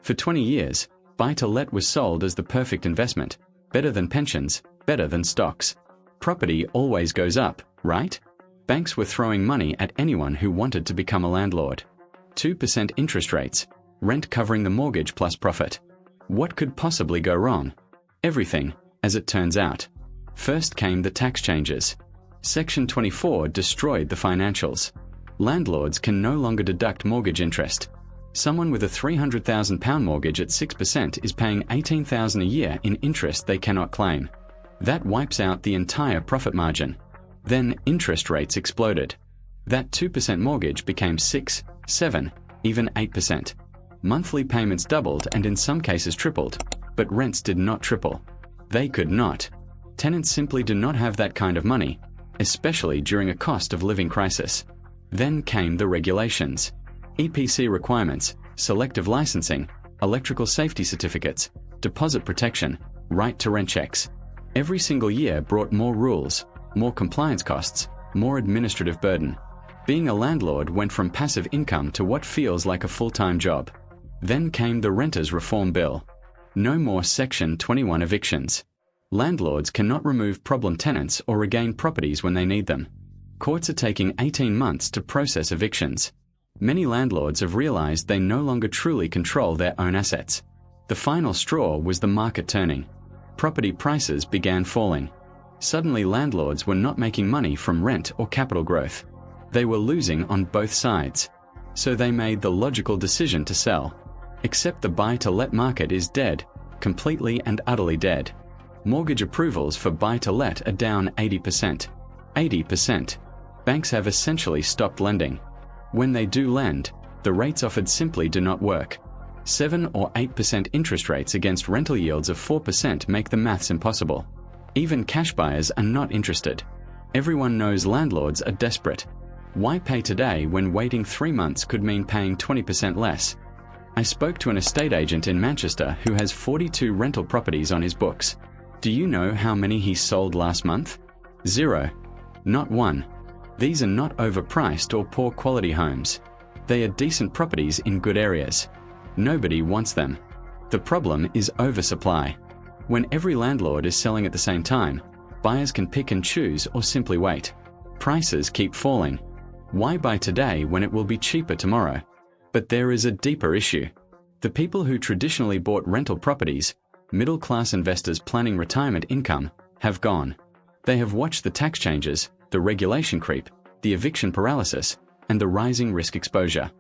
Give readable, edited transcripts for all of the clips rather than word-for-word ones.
For 20 years, buy-to-let was sold as the perfect investment, better than pensions, better than stocks. Property always goes up, right? Banks were throwing money at anyone who wanted to become a landlord. 2% interest rates, rent covering the mortgage plus profit. What could possibly go wrong? Everything, as it turns out. First came the tax changes. Section 24 destroyed the financials. Landlords can no longer deduct mortgage interest. Someone with a £300,000 mortgage at 6% is paying $18,000 a year in interest they cannot claim. That wipes out the entire profit margin. Then interest rates exploded. That 2% mortgage became 6, 7, even 8%. Monthly payments doubled and in some cases tripled, but rents did not triple. They could not. Tenants simply do not have that kind of money, especially during a cost of living crisis. Then came the regulations. EPC requirements, selective licensing, electrical safety certificates, deposit protection, right to rent checks. Every single year brought more rules, more compliance costs, more administrative burden. Being a landlord went from passive income to what feels like a full-time job. Then came the Renters Reform Bill. No more Section 21 evictions. Landlords cannot remove problem tenants or regain properties when they need them. Courts are taking 18 months to process evictions. Many landlords have realized they no longer truly control their own assets. The final straw was the market turning. Property prices began falling. Suddenly landlords were not making money from rent or capital growth. They were losing on both sides. So they made the logical decision to sell. Except the buy-to-let market is dead, completely and utterly dead. Mortgage approvals for buy-to-let are down 80%. 80%. Banks have essentially stopped lending. When they do lend, the rates offered simply do not work. 7 or 8% interest rates against rental yields of 4% make the maths impossible. Even cash buyers are not interested. Everyone knows landlords are desperate. Why pay today when waiting 3 months could mean paying 20% less? I spoke to an estate agent in Manchester who has 42 rental properties on his books. Do you know how many he sold last month? 0. Not one. These are not overpriced or poor quality homes. They are decent properties in good areas. Nobody wants them. The problem is oversupply. When every landlord is selling at the same time, buyers can pick and choose or simply wait. Prices keep falling. Why buy today when it will be cheaper tomorrow? But there is a deeper issue. The people who traditionally bought rental properties, middle-class investors planning retirement income, have gone. They have watched the tax changes, the regulation creep, the eviction paralysis, and the rising risk exposure.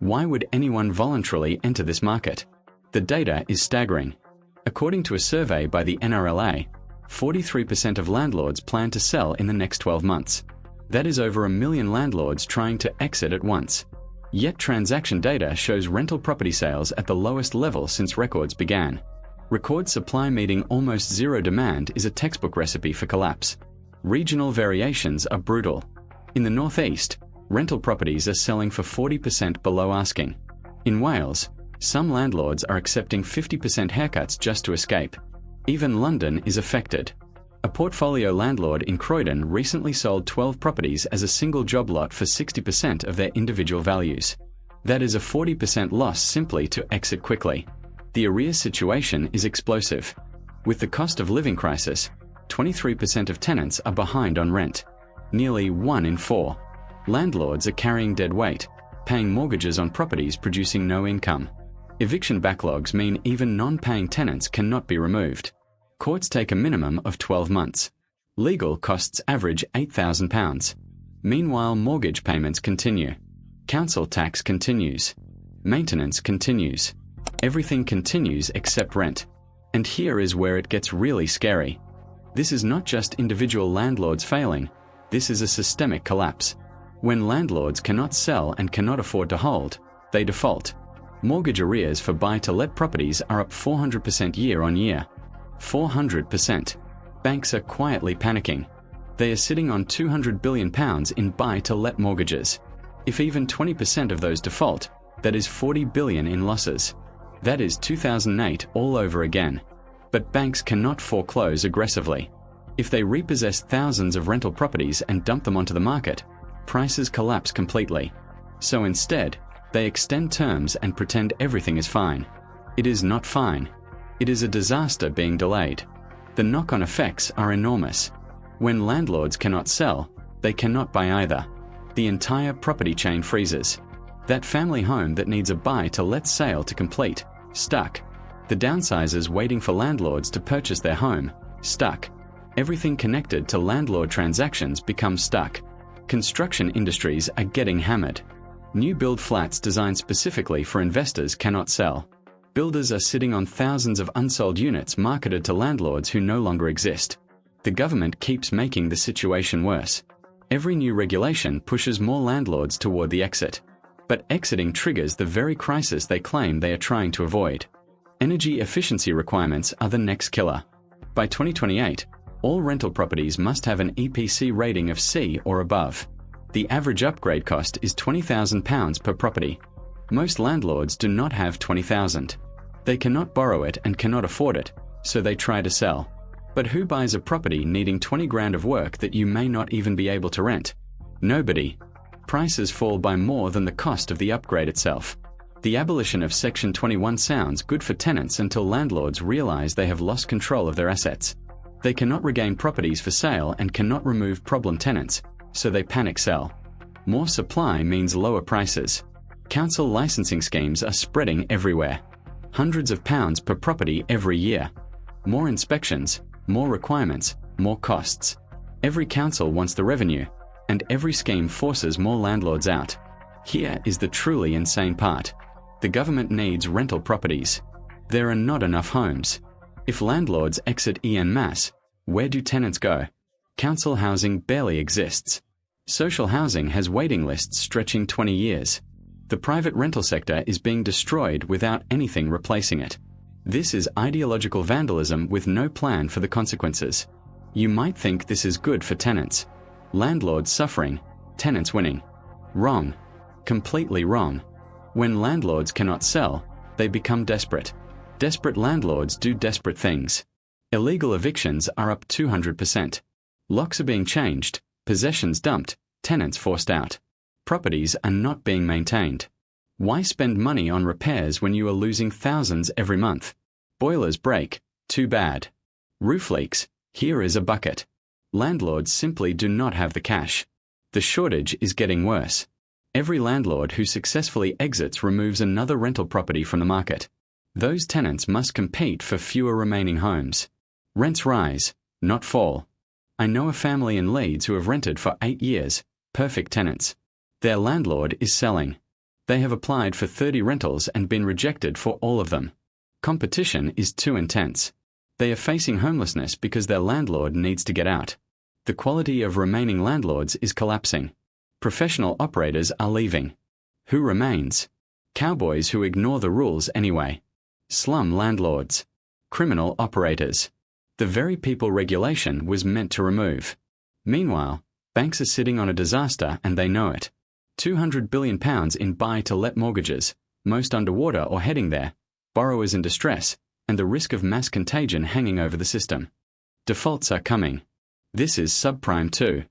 Why would anyone voluntarily enter this market? The data is staggering. According to a survey by the NRLA, 43% of landlords plan to sell in the next 12 months. That is over 1 million landlords trying to exit at once. Yet transaction data shows rental property sales at the lowest level since records began. Record supply meeting almost zero demand is a textbook recipe for collapse. Regional variations are brutal. In the northeast, rental properties are selling for 40% below asking. In Wales, some landlords are accepting 50% haircuts just to escape. Even London is affected. A portfolio landlord in Croydon recently sold 12 properties as a single job lot for 60% of their individual values. That is a 40% loss simply to exit quickly. The arrears situation is explosive. With the cost of living crisis, 23% of tenants are behind on rent. Nearly 1 in 4. Landlords are carrying dead weight, paying mortgages on properties producing no income. Eviction backlogs mean even non-paying tenants cannot be removed. Courts take a minimum of 12 months. Legal costs average £8,000. Meanwhile, mortgage payments continue. Council tax continues. Maintenance continues. Everything continues except rent. And here is where it gets really scary. This is not just individual landlords failing. This is a systemic collapse. When landlords cannot sell and cannot afford to hold, they default. Mortgage arrears for buy-to-let properties are up 400% year on year. 400%. Banks are quietly panicking. They are sitting on £200 billion in buy-to-let mortgages. If even 20% of those default, that is $40 billion in losses. That is 2008 all over again. But banks cannot foreclose aggressively. If they repossess thousands of rental properties and dump them onto the market, prices collapse completely. So instead, they extend terms and pretend everything is fine. It is not fine. It is a disaster being delayed. The knock-on effects are enormous. When landlords cannot sell, they cannot buy either. The entire property chain freezes. That family home that needs a buy-to-let sale to complete, stuck. The downsizers waiting for landlords to purchase their home, stuck. Everything connected to landlord transactions becomes stuck. Construction industries are getting hammered. New build flats designed specifically for investors cannot sell. Builders are sitting on thousands of unsold units marketed to landlords who no longer exist. The government keeps making the situation worse. Every new regulation pushes more landlords toward the exit. But exiting triggers the very crisis they claim they are trying to avoid. Energy efficiency requirements are the next killer. By 2028, all rental properties must have an EPC rating of C or above. The average upgrade cost is £20,000 per property. Most landlords do not have $20,000. They cannot borrow it and cannot afford it, so they try to sell. But who buys a property needing 20 grand of work that you may not even be able to rent? Nobody. Prices fall by more than the cost of the upgrade itself. The abolition of Section 21 sounds good for tenants until landlords realize they have lost control of their assets. They cannot regain properties for sale and cannot remove problem tenants, so they panic sell. More supply means lower prices. Council licensing schemes are spreading everywhere. Hundreds of pounds per property every year. More inspections, more requirements, more costs. Every council wants the revenue, and every scheme forces more landlords out. Here is the truly insane part. The government needs rental properties. There are not enough homes. If landlords exit en masse, where do tenants go? Council housing barely exists. Social housing has waiting lists stretching 20 years. The private rental sector is being destroyed without anything replacing it. This is ideological vandalism with no plan for the consequences. You might think this is good for tenants. Landlords suffering, tenants winning. Wrong. Completely wrong. When landlords cannot sell, they become desperate. Desperate landlords do desperate things. Illegal evictions are up 200%. Locks are being changed, possessions dumped, tenants forced out. Properties are not being maintained. Why spend money on repairs when you are losing thousands every month? Boilers break, too bad. Roof leaks, here is a bucket. Landlords simply do not have the cash. The shortage is getting worse. Every landlord who successfully exits removes another rental property from the market. Those tenants must compete for fewer remaining homes. Rents rise, not fall. I know a family in Leeds who have rented for 8 years, perfect tenants. Their landlord is selling. They have applied for 30 rentals and been rejected for all of them. Competition is too intense. They are facing homelessness because their landlord needs to get out. The quality of remaining landlords is collapsing. Professional operators are leaving. Who remains? Cowboys who ignore the rules anyway. Slum landlords. Criminal operators. The very people regulation was meant to remove. Meanwhile, banks are sitting on a disaster and they know it. £200 billion in buy-to-let mortgages, most underwater or heading there, borrowers in distress, and the risk of mass contagion hanging over the system. Defaults are coming. This is subprime too.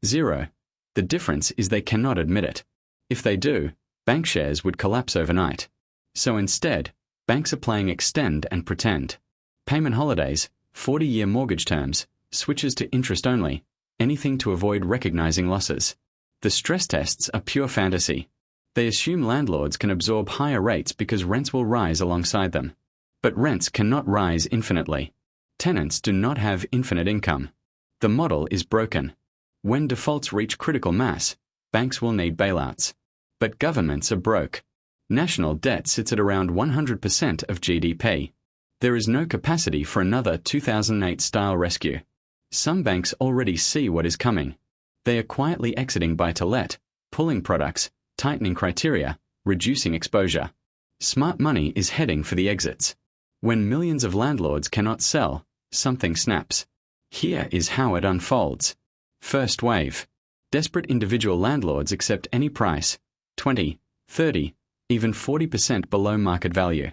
0. The difference is they cannot admit it. If they do, bank shares would collapse overnight. So instead, banks are playing extend and pretend. Payment holidays, 40-year mortgage terms, switches to interest only, anything to avoid recognizing losses. The stress tests are pure fantasy. They assume landlords can absorb higher rates because rents will rise alongside them. But rents cannot rise infinitely. Tenants do not have infinite income. The model is broken. When defaults reach critical mass, banks will need bailouts. But governments are broke. National debt sits at around 100% of GDP. There is no capacity for another 2008-style rescue. Some banks already see what is coming. They are quietly exiting buy-to-let, pulling products, tightening criteria, reducing exposure. Smart money is heading for the exits. When millions of landlords cannot sell, something snaps. Here is how it unfolds. First wave. Desperate individual landlords accept any price, 20, 30, even 40% below market value.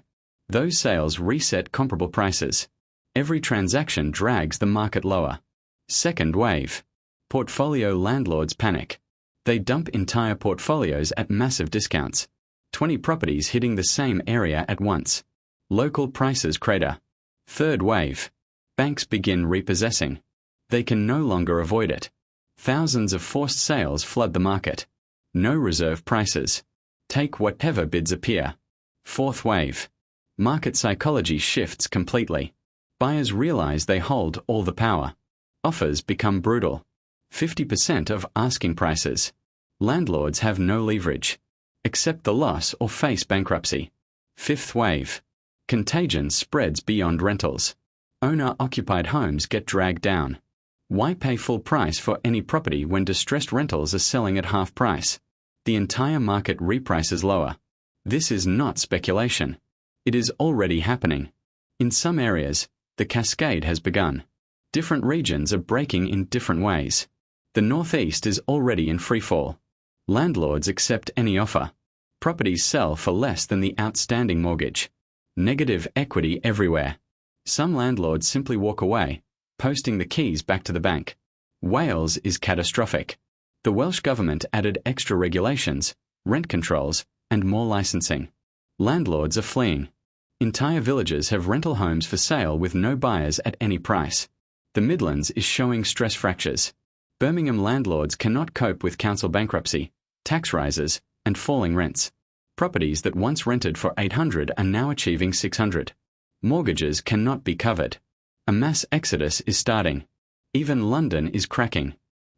Those sales reset comparable prices. Every transaction drags the market lower. Second wave. Portfolio landlords panic. They dump entire portfolios at massive discounts. 20 properties hitting the same area at once. Local prices crater. Third wave. Banks begin repossessing. They can no longer avoid it. Thousands of forced sales flood the market. No reserve prices. Take whatever bids appear. Fourth wave. Market psychology shifts completely. Buyers realize they hold all the power. Offers become brutal. 50% of asking prices. Landlords have no leverage. Accept the loss or face bankruptcy. Fifth wave. Contagion spreads beyond rentals. Owner-occupied homes get dragged down. Why pay full price for any property when distressed rentals are selling at half price? The entire market reprices lower. This is not speculation. It is already happening. In some areas, the cascade has begun. Different regions are breaking in different ways. The Northeast is already in freefall. Landlords accept any offer. Properties sell for less than the outstanding mortgage. Negative equity everywhere. Some landlords simply walk away, posting the keys back to the bank. Wales is catastrophic. The Welsh government added extra regulations, rent controls, and more licensing. Landlords are fleeing. Entire villages have rental homes for sale with no buyers at any price. The Midlands is showing stress fractures. Birmingham landlords cannot cope with council bankruptcy, tax rises, and falling rents. Properties that once rented for $800 are now achieving $600. Mortgages cannot be covered. A mass exodus is starting. Even London is cracking.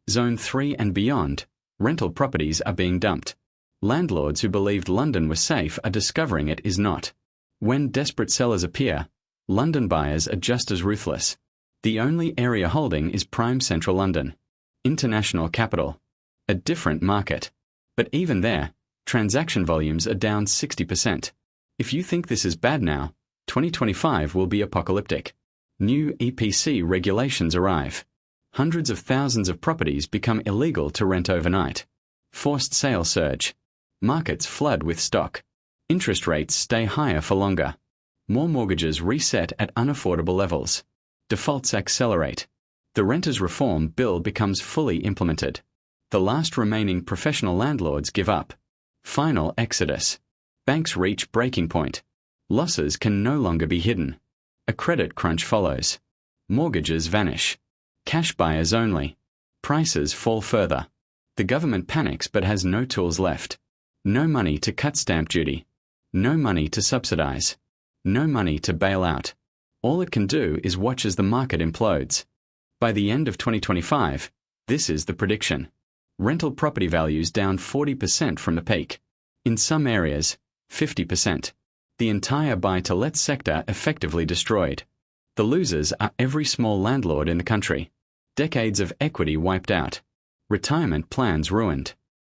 Zone 3 and beyond, rental properties are being dumped. Landlords who believed London was safe are discovering it is not. When desperate sellers appear, London buyers are just as ruthless. The only area holding is prime central London. International capital. A different market. But even there, transaction volumes are down 60%. If you think this is bad now, 2025 will be apocalyptic. New EPC regulations arrive. Hundreds of thousands of properties become illegal to rent overnight. Forced sale surge. Markets flood with stock. Interest rates stay higher for longer. More mortgages reset at unaffordable levels. Defaults accelerate. The Renters Reform Bill becomes fully implemented. The last remaining professional landlords give up. Final exodus. Banks reach breaking point. Losses can no longer be hidden. A credit crunch follows. Mortgages vanish. Cash buyers only. Prices fall further. The government panics but has no tools left. No money to cut stamp duty. No money to subsidize. No money to bail out. All it can do is watch as the market implodes. By the end of 2025, this is the prediction. Rental property values down 40% from the peak. In some areas, 50%. The entire buy-to-let sector effectively destroyed. The losers are every small landlord in the country. Decades of equity wiped out. Retirement plans ruined.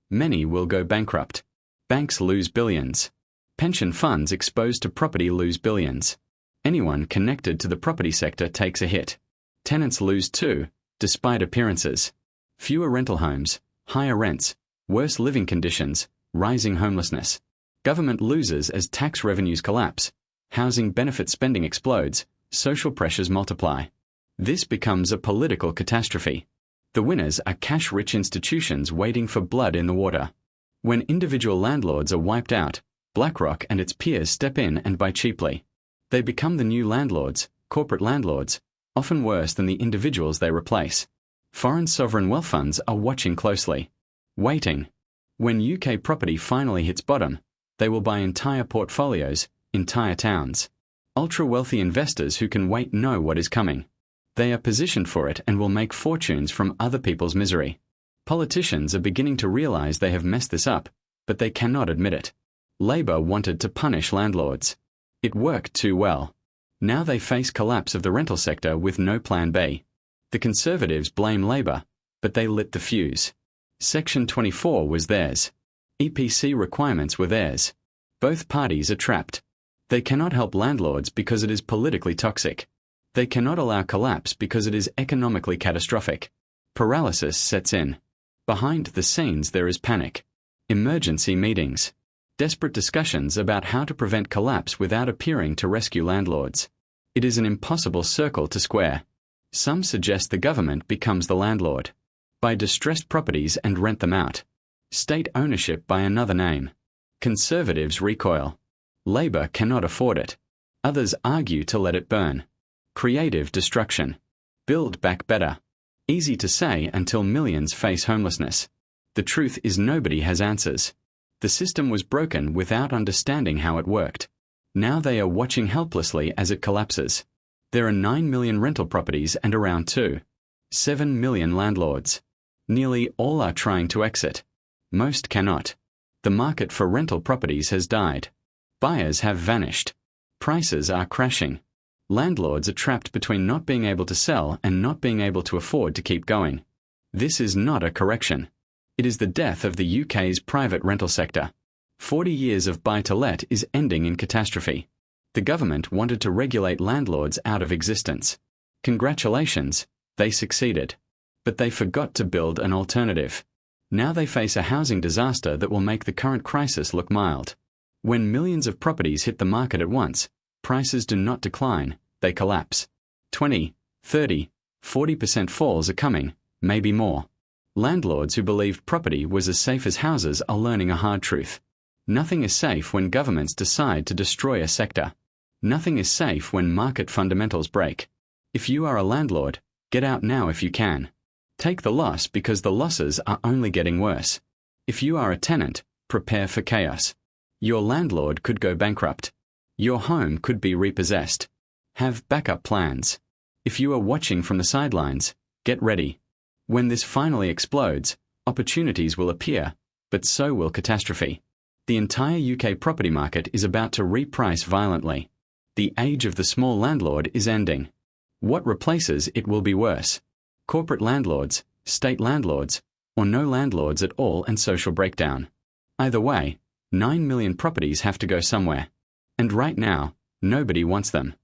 Many will go bankrupt. Banks lose billions. Pension funds exposed to property lose billions. Anyone connected to the property sector takes a hit. Tenants lose too, despite appearances. Fewer rental homes, higher rents, worse living conditions, rising homelessness. Government loses as tax revenues collapse. Housing benefit spending explodes, social pressures multiply. This becomes a political catastrophe. The winners are cash-rich institutions waiting for blood in the water. When individual landlords are wiped out, BlackRock and its peers step in and buy cheaply. They become the new landlords, corporate landlords, often worse than the individuals they replace. Foreign sovereign wealth funds are watching closely. Waiting. When UK property finally hits bottom, they will buy entire portfolios, entire towns. Ultra-wealthy investors who can wait know what is coming. They are positioned for it and will make fortunes from other people's misery. Politicians are beginning to realize they have messed this up, but they cannot admit it. Labour wanted to punish landlords. It worked too well. Now they face collapse of the rental sector with no plan B. The Conservatives blame Labour, but they lit the fuse. Section 24 was theirs. EPC requirements were theirs. Both parties are trapped. They cannot help landlords because it is politically toxic. They cannot allow collapse because it is economically catastrophic. Paralysis sets in. Behind the scenes there is panic. Emergency meetings. Desperate discussions about how to prevent collapse without appearing to rescue landlords. It is an impossible circle to square. Some suggest the government becomes the landlord. Buy distressed properties and rent them out. State ownership by another name. Conservatives recoil. Labour cannot afford it. Others argue to let it burn. Creative destruction. Build back better. Easy to say until millions face homelessness. The truth is nobody has answers. The system was broken without understanding how it worked. Now they are watching helplessly as it collapses. There are 9 million rental properties and around 7 million landlords. Nearly all are trying to exit. Most cannot. The market for rental properties has died. Buyers have vanished. Prices are crashing. Landlords are trapped between not being able to sell and not being able to afford to keep going. This is not a correction. It is the death of the UK's private rental sector. 40 years of buy-to-let is ending in catastrophe. The government wanted to regulate landlords out of existence. Congratulations, they succeeded. But they forgot to build an alternative. Now they face a housing disaster that will make the current crisis look mild. When millions of properties hit the market at once, prices do not decline, they collapse. 20, 30, 40% falls are coming, maybe more. Landlords who believed property was as safe as houses are learning a hard truth. Nothing is safe when governments decide to destroy a sector. Nothing is safe when market fundamentals break. If you are a landlord, get out now if you can. Take the loss because the losses are only getting worse. If you are a tenant, prepare for chaos. Your landlord could go bankrupt. Your home could be repossessed. Have backup plans. If you are watching from the sidelines, get ready. When this finally explodes, opportunities will appear, but so will catastrophe. The entire UK property market is about to reprice violently. The age of the small landlord is ending. What replaces it will be worse. Corporate landlords, state landlords, or no landlords at all and social breakdown. Either way, 9 million properties have to go somewhere. And right now, nobody wants them.